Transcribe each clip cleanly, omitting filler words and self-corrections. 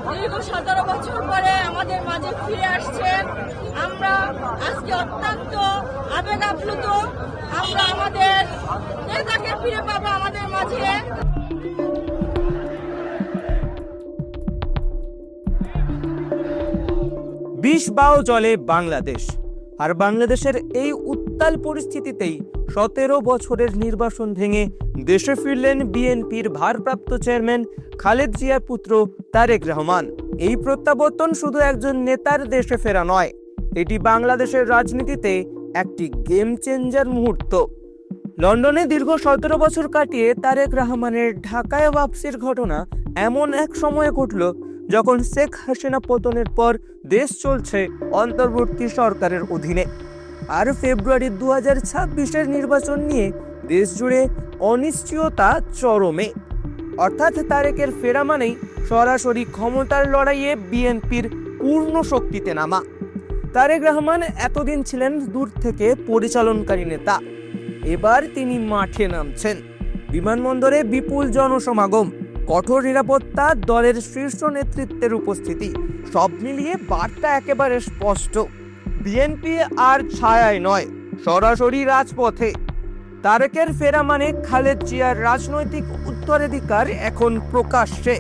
দীর্ঘ 17 বছর পরে আমাদের মাঝে ফিরে আসছেন। আমরা আজকে অত্যন্ত আবেগ আপ্লুত। আমরা আমাদের নেতাকে ফিরে পাবো আমাদের মাঝে। বিষ বাও জলে বাংলাদেশ। আর বাংলাদেশের এই উত্তাল পরিস্থিতিতেই 17 বছরের নির্বাসন ভেঙে দেশে ফিরলেন বিএনপির ভারপ্রাপ্ত চেয়ারম্যান খালেদ জিয়ার পুত্র তারেক রহমান। এই প্রত্যাবর্তন শুধু একজন নেতার দেশে ফেরা নয়, এটি বাংলাদেশের রাজনীতিতে একটি গেম চেঞ্জার মুহূর্ত। লন্ডনে দীর্ঘ 17 বছর কাটিয়ে তারেক রহমানের ঢাকায় ওয়াপসির ঘটনা এমন এক সময়ে ঘটল যখন শেখ হাসিনা পতনের পর দেশ চলছে অন্তর্বর্তী সরকারের অধীনে। আর ফেব্রুয়ারি 2026-এর নির্বাচন নিয়ে দেশ জুড়ে অনিশ্চয়তা চরমে। অর্থাৎ তারেকের ফেরা মানেই সরাসরি ক্ষমতার লড়াইয়ে বিএনপির পূর্ণ শক্তিতে নামা। তারেক রহমান এতদিন ছিলেন দূর থেকে পরিচালনকারী নেতা, এবার তিনি মাঠে নামছেন। বিমানবন্দরে বিপুল জনসমাগম, কঠোর নিরাপত্তা, দলের শীর্ষ নেতৃত্বের উপস্থিতি, সব মিলিয়ে বার্তা একেবারে স্পষ্ট। বিএনপি আর ছায়ায় নয়, সরাসরি রাজপথে। তারেকের ফেরা মানে খালেদ জিয়ার রাজনৈতিক উত্তরাধিকার এখন প্রকাশ্যে।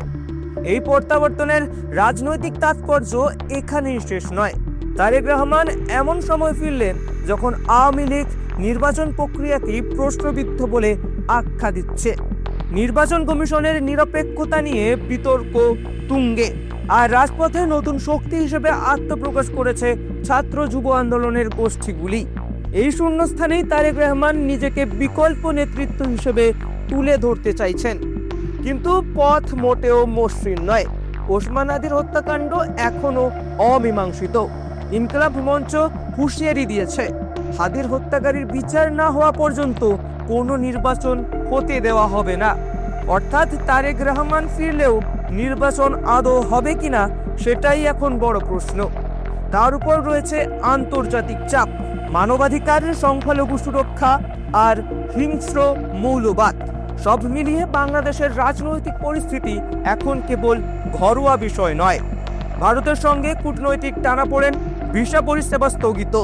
এই প্রত্যাবর্তনের রাজনৈতিক তাৎপর্য এখানেই শেষ নয়। তারেক রহমান এমন সময় ফিরলেন যখন আওয়ামী লীগ নির্বাচন প্রক্রিয়াকেই প্রশ্নবিদ্ধ বলে আখ্যা দিচ্ছে। নির্বাচন কমিশনের নিরপেক্ষতা নিয়ে বিতর্ক তুঙ্গে। আর রাজপথে নতুন শক্তি হিসেবে আত্মপ্রকাশ করেছে ছাত্র যুব আন্দোলনের গোষ্ঠীগুলি। এই শূন্যস্থানেই তারেক রহমান নিজেকে বিকল্প নেতৃত্ব হিসেবে তুলে ধরতে চাইছেন। কিন্তু পথ মোটেও মসৃণ নয়। ওসমান হাদির হত্যাকাণ্ড এখনো অমীমাংসিত। ইনকলাব মঞ্চ হুঁশিয়ারি দিয়েছে, হাদির হত্যাকারীর বিচার না হওয়া পর্যন্ত কোনো নির্বাচন হতে দেওয়া হবে না। অর্থাৎ তারেক রহমান ফিরলেও নির্বাচন আদৌ হবে কিনা সেটাই এখন বড় প্রশ্ন। তার উপর রয়েছে আন্তর্জাতিক চাপ, মানবাধিকার, সংখ্যালঘু সুরক্ষা আর হিংস্র মৌলবাদ। সব মিলিয়ে বাংলাদেশের রাজনৈতিক পরিস্থিতি এখন কেবল ঘরোয়া বিষয় নয়। ভারতের সঙ্গে কূটনৈতিক টানাপোড়েন, ভিসা পরিষেবা স্থগিত,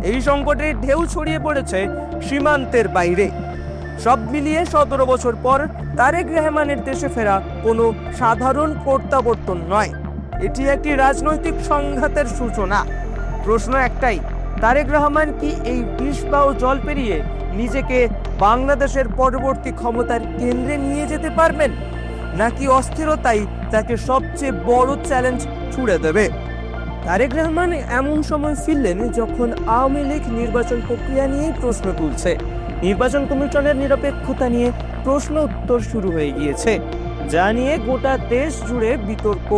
এই সংকটের ঢেউ ছড়িয়ে পড়েছে সীমান্তের বাইরে। সব মিলিয়ে 17 বছর পর তারেক রহমানের দেশে ফেরা কোনো সাধারণ প্রত্যাবর্তন নয়, এটি একটি রাজনৈতিক সংঘাতের সূচনা। প্রশ্ন একটাই, তারেক রহমান কি এই বিষ বাও জল পেরিয়ে নিজেকে বাংলাদেশের পরবর্তী ক্ষমতার কেন্দ্রে নিয়ে যেতে পারবেন, নাকি অস্থিরতাই তাকে সবচেয়ে বড় চ্যালেঞ্জ ছুড়ে দেবে? তারেক রহমান এমন সময় ফিরলেন যখন আওয়ামী লীগ নির্বাচন প্রক্রিয়া নিয়েই প্রশ্ন তুলছে। নির্বাচন কমিশনের নিরপেক্ষতা নিয়ে প্রশ্ন উত্তর শুরু হয়ে গিয়েছে, যা নিয়ে গোটা দেশ জুড়ে বিতর্ক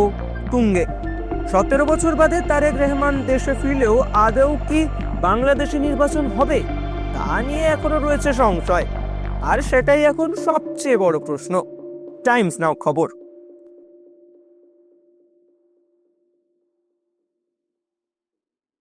তুঙ্গে। 17 বছর বাদে তারেক রহমান দেশে ফিরলেও আদৌ কি বাংলাদেশে নির্বাচন হবে তা নিয়ে এখনো রয়েছে সংশয়। আর সেটাই এখন সবচেয়ে বড় প্রশ্ন। টাইমস নাও খবর।